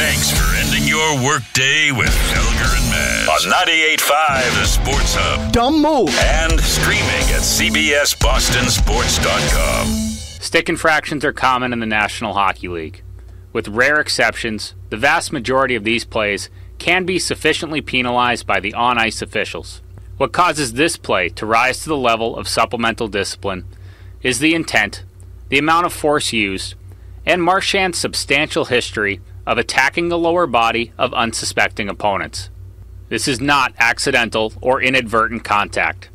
Thanks for ending your workday with Felger and Maz on 98.5 The Sports Hub. Dumb move. And streaming at CBSBostonSports.com. Stick infractions are common in the National Hockey League. With rare exceptions, the vast majority of these plays can be sufficiently penalized by the on-ice officials. What causes this play to rise to the level of supplemental discipline is the intent, the amount of force used, and Marchand's substantial history of attacking the lower body of unsuspecting opponents. This is not accidental or inadvertent contact.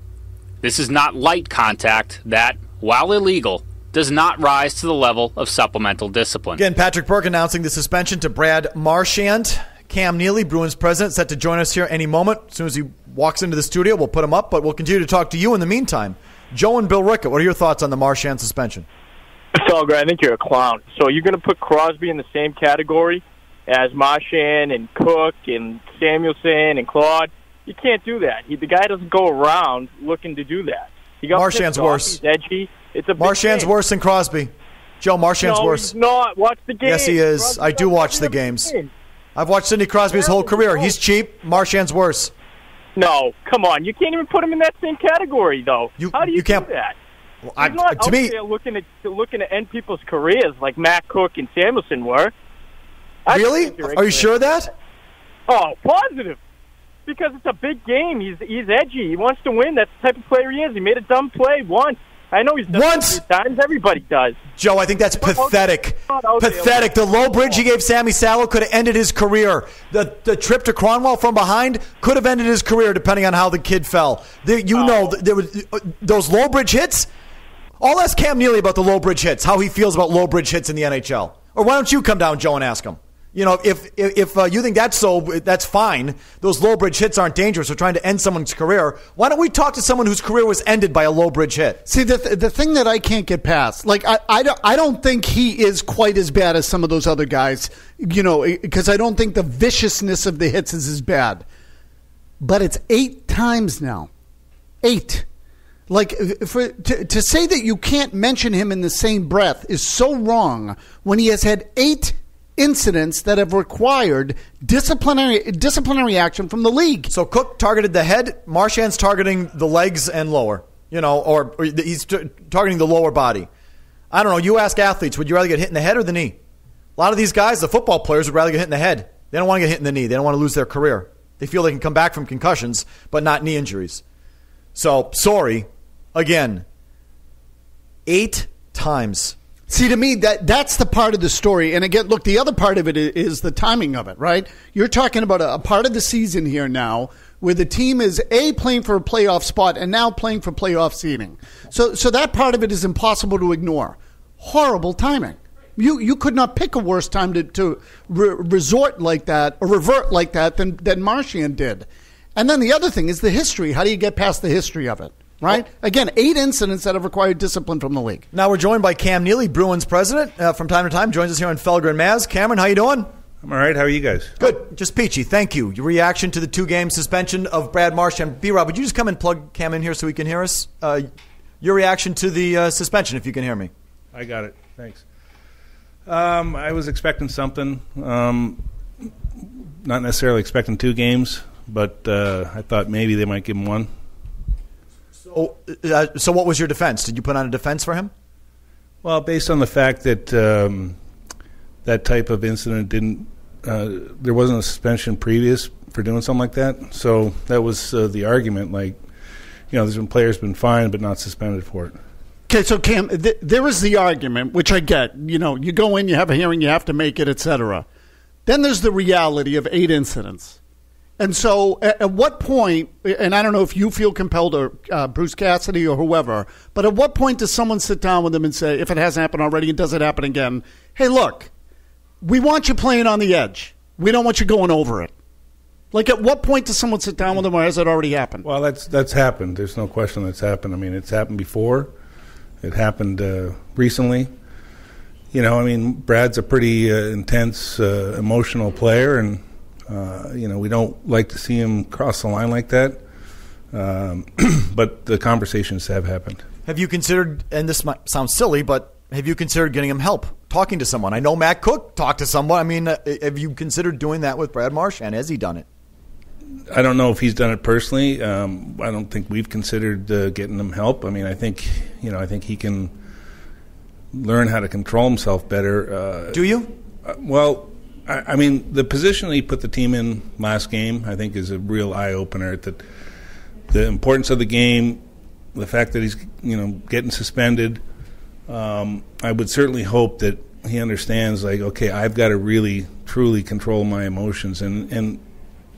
This is not light contact that, while illegal, does not rise to the level of supplemental discipline. Again, Patrick Burke announcing the suspension to Brad Marchand. Cam Neely, Bruins president, set to join us here any moment. As soon as he walks into the studio, we'll put him up, but we'll continue to talk to you in the meantime. Joe and Bill Rickett, what are your thoughts on the Marchand suspension? Felger, I think you're a clown. So you're going to put Crosby in the same category as Marchand and Cook and Samuelson and Claude? You can't do that. The guy doesn't go around looking to do that. Marchand's worse. He's edgy. It's a Marchand's worse than Crosby. Joe, Marchand's worse. No, he's not. Watch the game. Yes, he is. Crosby I do watch the games. I've watched Sidney Crosby's whole career. He's cheap. Marchand's worse. No, come on. You can't even put him in that same category, though. How do you do that? Well, he's not out there looking to end people's careers like Matt Cook and Samuelson were. Really? Are you sure of that? Oh, positive. Because it's a big game. He's edgy. He wants to win. That's the type of player he is. He made a dumb play once. I know he's done it a few times. Everybody does. Joe, I think that's pathetic. Pathetic. The low bridge he gave Sammy Salo could have ended his career. The trip to Cronwell from behind could have ended his career, depending on how the kid fell. There was those low bridge hits. I'll ask Cam Neely about the low bridge hits, how he feels about low bridge hits in the NHL. Or why don't you come down, Joe, and ask him? You know, if you think that's fine. Those low bridge hits aren't dangerous. We're trying to end someone's career. Why don't we talk to someone whose career was ended by a low bridge hit? See, the thing that I can't get past, like I don't think he is quite as bad as some of those other guys. You know, because I don't think the viciousness of the hits is as bad. But it's 8 times now. 8. Like to say that you can't mention him in the same breath is so wrong when he has had 8 incidents that have required disciplinary action from the league. So Cook targeted the head, Marchand's targeting the legs and lower, or he's targeting the lower body. I don't know. You ask athletes, would you rather get hit in the head or the knee? A lot of these guys, the football players, would rather get hit in the head. They don't want to get hit in the knee. They don't want to lose their career. They feel they can come back from concussions, but not knee injuries. So, sorry. Again, 8 times. See, to me, that's the part of the story. And again, look, the other part of it is the timing of it, right? You're talking about a part of the season here now where the team is, A, playing for a playoff spot and now playing for playoff seeding. So that part of it is impossible to ignore. Horrible timing. You could not pick a worse time to resort like that or revert like that than Marchand did. And then the other thing is the history. How do you get past the history of it? Right? Again, 8 incidents that have required discipline from the league. Now we're joined by Cam Neely, Bruins president. From time to time, joins us here on Felger and Maz. Cameron, how you doing? I'm all right. How are you guys? Good. Just peachy. Thank you. Your reaction to the 2-game suspension of Brad Marchand. B-Rob, would you just come and plug Cam in here so he can hear us? Your reaction to the suspension, if you can hear me. I got it. Thanks. I was expecting something. Not necessarily expecting 2 games, but I thought maybe they might give him 1. So what was your defense? Did you put on a defense for him? Well, based on the fact that that type of incident didn't there wasn't a suspension previous for doing something like that. So that was the argument. Like, there's been players been fined but not suspended for it. Okay, so Cam, there is the argument, which I get. You go in, you have a hearing, you have to make it, etc. Then there's the reality of 8 incidents. And so at what point, and I don't know if you feel compelled or Bruce Cassidy or whoever, but at what point does someone sit down with them and say, if it hasn't happened already and does it happen again, hey, look, we want you playing on the edge. We don't want you going over it. Like, at what point does someone sit down with them, or has it already happened? Well, that's happened. There's no question that's happened. I mean, it's happened before. It happened recently. Brad's a pretty intense, emotional player, and we don't like to see him cross the line like that. But the conversations have happened. Have you considered, and this might sound silly, but have you considered getting him help talking to someone. I know Matt Cook talked to someone. I mean, have you considered doing that with Brad Marchand? Has he done it? I don't know if he's done it personally. I don't think we've considered getting him help. I mean, I think he can learn how to control himself better. Do you? Well, I mean, the position he put the team in last game, I think, is a real eye-opener. That the importance of the game, the fact that he's getting suspended. I would certainly hope that he understands, like, okay, I've got to really, truly control my emotions, and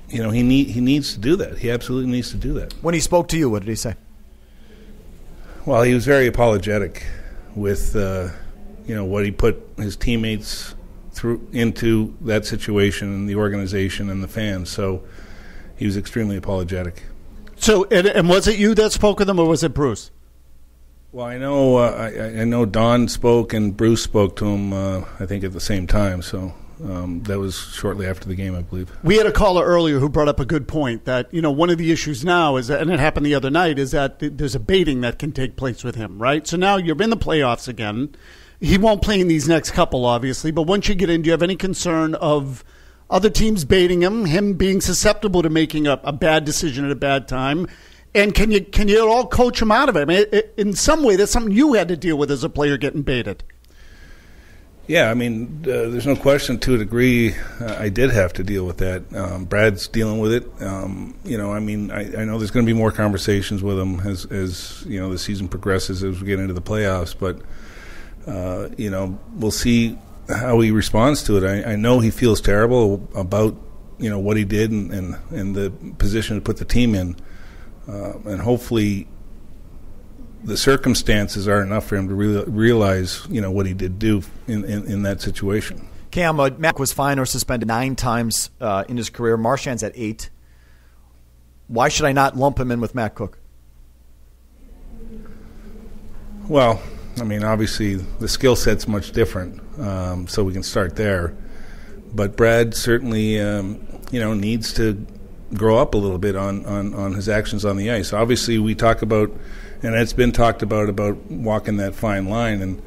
he needs to do that. He absolutely needs to do that. When he spoke to you, what did he say? Well, he was very apologetic with what he put his teammates into that situation, and the organization and the fans. So he was extremely apologetic. So, and was it you that spoke with him, or was it Bruce? Well, I know I know Don spoke and Bruce spoke to him, I think, at the same time. So that was shortly after the game, I believe. We had a caller earlier who brought up a good point that, one of the issues now is, and it happened the other night, is that there's a baiting that can take place with him, right? So now you're in the playoffs again. He won't play in these next couple, obviously, but once you get in, do you have any concern of other teams baiting him being susceptible to making a bad decision at a bad time? And can you all coach him out of it? I mean, in some way, that's something you had to deal with as a player getting baited. Yeah, I mean, there's no question to a degree I did have to deal with that. Brad's dealing with it. I mean, I know there's going to be more conversations with him as the season progresses, as we get into the playoffs. But, we'll see how he responds to it. I know he feels terrible about, what he did and the position to put the team in. And hopefully the circumstances are enough for him to realize, what he did do in that situation. Cam, Matt was fined or suspended 9 times in his career. Marchand's at 8. Why should I not lump him in with Matt Cook? Well, I mean, obviously the skill set's much different, so we can start there. But Brad certainly, needs to grow up a little bit on his actions on the ice. Obviously, we talk about, and it's been talked about walking that fine line and,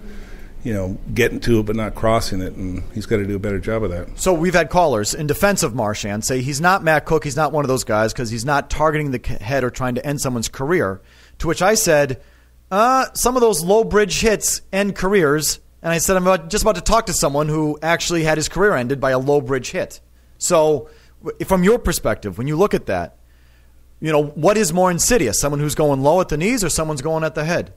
getting to it but not crossing it, and he's got to do a better job of that. So we've had callers in defense of Marchand say he's not Matt Cook, he's not one of those guys because he's not targeting the head or trying to end someone's career, to which I said, some of those low bridge hits end careers, and I said I'm just about to talk to someone who actually had his career ended by a low bridge hit. So from your perspective, when you look at that, what is more insidious? Someone who's going low at the knees or someone's going at the head?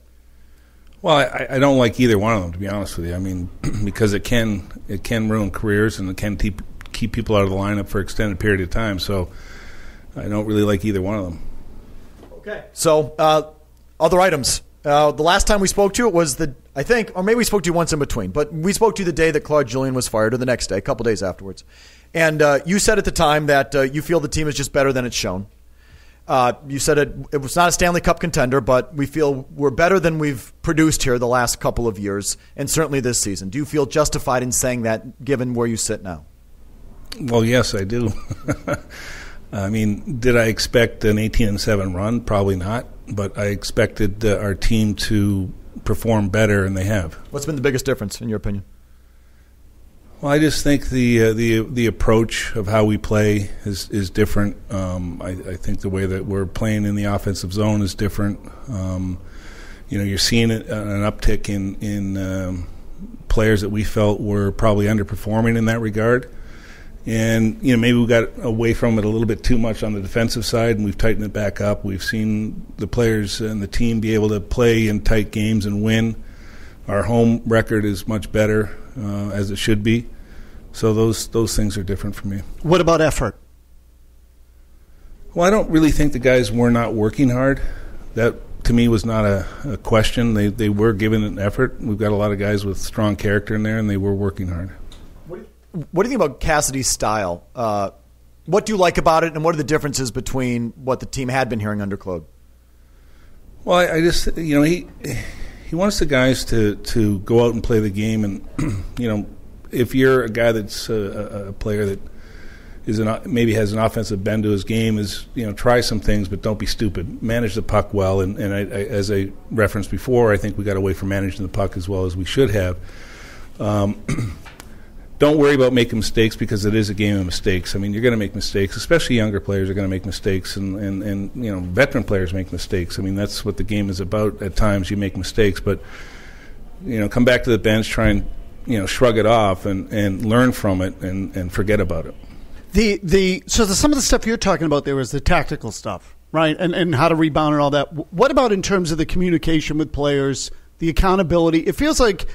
Well, I don't like either one of them, to be honest with you. I mean, because it can ruin careers and it can keep people out of the lineup for an extended period of time. So I don't really like either one of them. Okay. So other items. The last time we spoke to you, it was I think, or maybe we spoke to you once in between, but we spoke to you the day that Claude Julien was fired, or the next day, a couple days afterwards. And you said at the time that you feel the team is just better than it's shown. You said it was not a Stanley Cup contender, but we feel we're better than we've produced here the last couple of years, and certainly this season. Do you feel justified in saying that, given where you sit now? Well, yes, I do. I mean, did I expect an 18-7 run? Probably not, but I expected our team to perform better, and they have. What's been the biggest difference, in your opinion? Well, I just think the approach of how we play is different. I think the way that we're playing in the offensive zone is different. You're seeing an uptick in players that we felt were probably underperforming in that regard. And, maybe we got away from it a little bit too much on the defensive side, and we've tightened it back up. We've seen the players and the team be able to play in tight games and win. Our home record is much better, as it should be. So those things are different for me. What about effort? Well, I don't really think the guys were not working hard. That, to me, was not a question. They were giving an effort. We've got a lot of guys with strong character in there, and they were working hard. What do you think about Cassidy's style? What do you like about it, and what are the differences between what the team had been hearing under Claude? Well, I just, he wants the guys to go out and play the game, and, if you're a guy that's a player that maybe has an offensive bend to his game, try some things, but don't be stupid. Manage the puck well, and I, as I referenced before, I think we got away from managing the puck as well as we should have. Don't worry about making mistakes because it is a game of mistakes. I mean, you're going to make mistakes, especially younger players are going to make mistakes, and veteran players make mistakes. I mean, that's what the game is about. At times, you make mistakes, but come back to the bench, try and shrug it off and learn from it and forget about it. Some of the stuff you're talking about there is the tactical stuff, right? And how to rebound and all that. What about in terms of the communication with players, the accountability? It feels like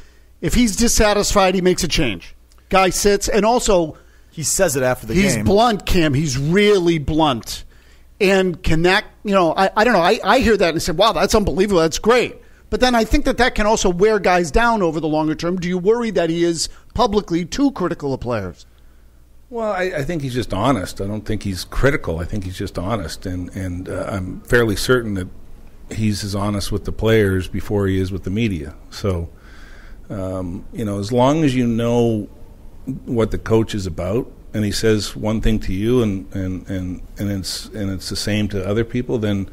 if he's dissatisfied, he makes a change. Guy sits, and also he says it after the game. He's blunt, Cam. He's really blunt, and connect. I don't know. I hear that and say, "Wow, that's unbelievable. That's great." But then I think that can also wear guys down over the longer term. Do you worry that he is publicly too critical of players? Well, I think he's just honest. I don't think he's critical. I think he's just honest, and I'm fairly certain that he's as honest with the players before he is with the media. So, as long as you know what the coach is about, and he says one thing to you, and it's the same to other people, then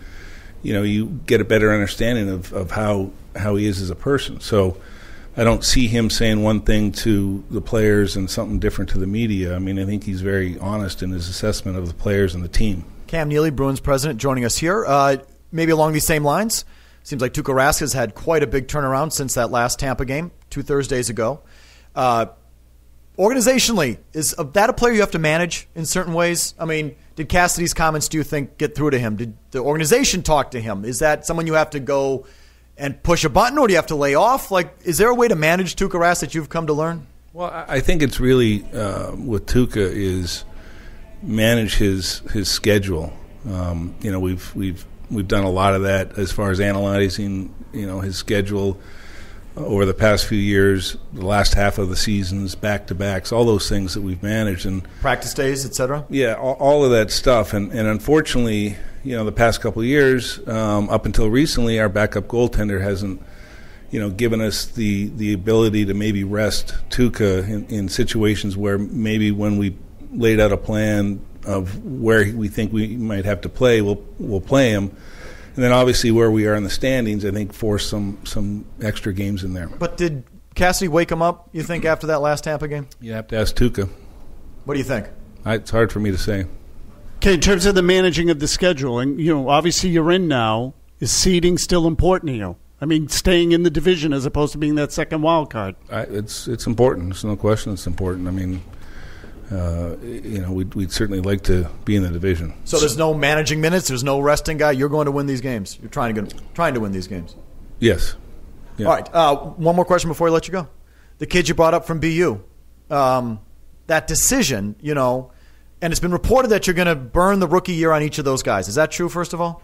you get a better understanding of how he is as a person. So I don't see him saying one thing to the players and something different to the media. I mean, I think he's very honest in his assessment of the players and the team. Cam Neely, Bruins president, joining us here. Maybe along these same lines. Seems like Tuukka Rask has had quite a big turnaround since that last Tampa game 2 Thursdays ago. Organizationally, is that a player you have to manage in certain ways? I mean, did Cassidy's comments, do you think, get through to him? Did the organization talk to him? Is that someone you have to go and push a button, or do you have to lay off? Like, is there a way to manage Tuukka Rask that you've come to learn? Well, I think it's really, with Tuukka, is manage his schedule. We've done a lot of that as far as analyzing, his schedule over the past few years, the last half of the seasons, back-to-backs, all those things that we've managed. And practice days, et cetera? Yeah, all of that stuff. And unfortunately, the past couple of years, up until recently, our backup goaltender hasn't, given us the ability to maybe rest Tuukka in situations where maybe when we laid out a plan of where we think we might have to play, we'll play him. And then obviously where we are in the standings, I think force some extra games in there. But did Cassidy wake him up, you think, after that last Tampa game? You have to ask Tuukka. What do you think? It's hard for me to say. Okay, in terms of the managing of the schedule, and obviously you're in now, is seeding still important to you? I mean, staying in the division as opposed to being that second wild card. It's important. There's no question it's important. I mean, we'd certainly like to be in the division. So there's no managing minutes. There's no resting guy. You're going to win these games. You're trying to win these games. Yes. Yeah. All right. One more question before I let you go. The kid you brought up from BU, that decision, and it's been reported that you're going to burn the rookie year on each of those guys. Is that true? First of all,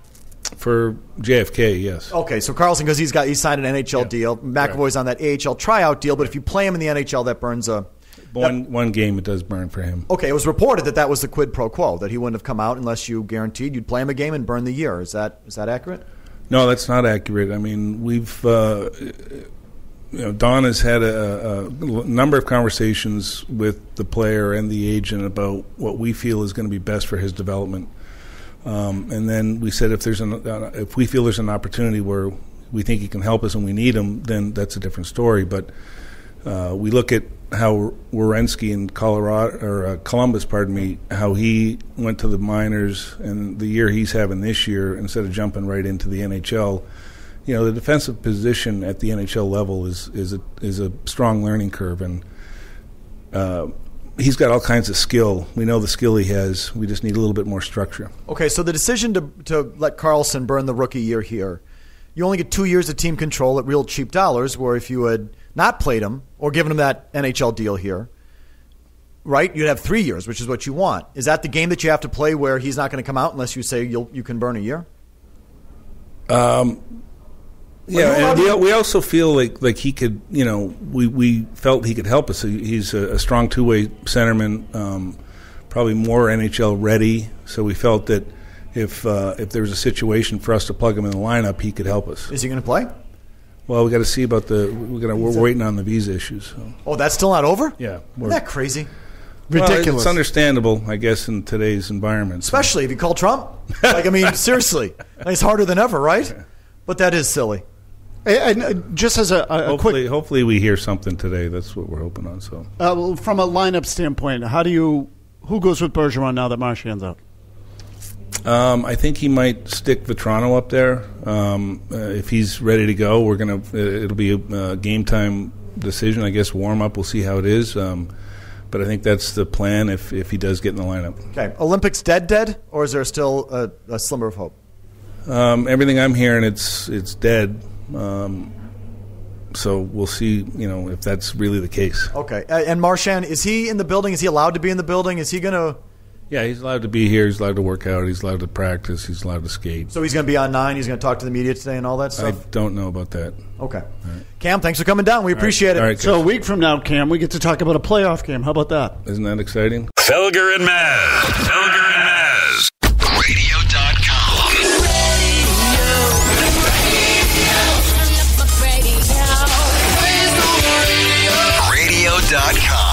for JFK, yes. Okay, so Carlson, because he signed an NHL deal. McAvoy's on that AHL tryout deal, but if you play him in the NHL, that burns a. One game it does burn for him. Okay, it was reported that was the quid pro quo, that he wouldn't have come out unless you guaranteed you'd play him a game and burn the year. Is that accurate? No, that's not accurate. I mean, we've Don has had a number of conversations with the player and the agent about what we feel is going to be best for his development. And then we said if we feel there's an opportunity where we think he can help us and we need him, then that's a different story. But we look at how Werenski in Columbus, how he went to the minors, and the year he's having this year, instead of jumping right into the NHL, the defensive position at the NHL level is a strong learning curve, and he's got all kinds of skill. We know the skill he has. We just need a little bit more structure. Okay, so the decision to let Carlson burn the rookie year here, you only get 2 years of team control at real cheap dollars, where if you had not played him or given him that NHL deal here, right, you'd have 3 years, which is what you want. Is that the game that you have to play where he's not going to come out unless you say you can burn a year? Yeah, and we also feel like he could, we felt he could help us. He's a strong two-way centerman, probably more NHL ready. So we felt that if there was a situation for us to plug him in the lineup, he could help us. Is he going to play? Well, we got to see about we're waiting on the visa issues. So. Oh, that's still not over? Yeah. Isn't that crazy? Ridiculous. Well, it's understandable, I guess, in today's environment. Especially if you call Trump. Seriously. It's harder than ever, right? But that is silly. And just as a quick, hopefully we hear something today. That's what we're hoping on. So, from a lineup standpoint, who goes with Bergeron now that Marchand's out? I think he might stick Vetrano up there. If he's ready to go, it'll be a game time decision. I guess warm up. We'll see how it is. But I think that's the plan if he does get in the lineup. Okay, Olympics dead, or is there still a slimmer of hope? Everything I'm hearing, it's dead. So we'll see, if that's really the case. Okay. And Marchand, is he in the building? Is he allowed to be in the building? Is he going to... Yeah, he's allowed to be here. He's allowed to work out. He's allowed to practice. He's allowed to skate. So he's going to be on 9. He's going to talk to the media today and all that stuff? I don't know about that. Okay. Right. Cam, thanks for coming down. We appreciate it. All right, so a week from now, Cam, we get to talk about a playoff game. How about that? Isn't that exciting? Felger and Maz. Felger and Maz. Radio.com. Radio.com.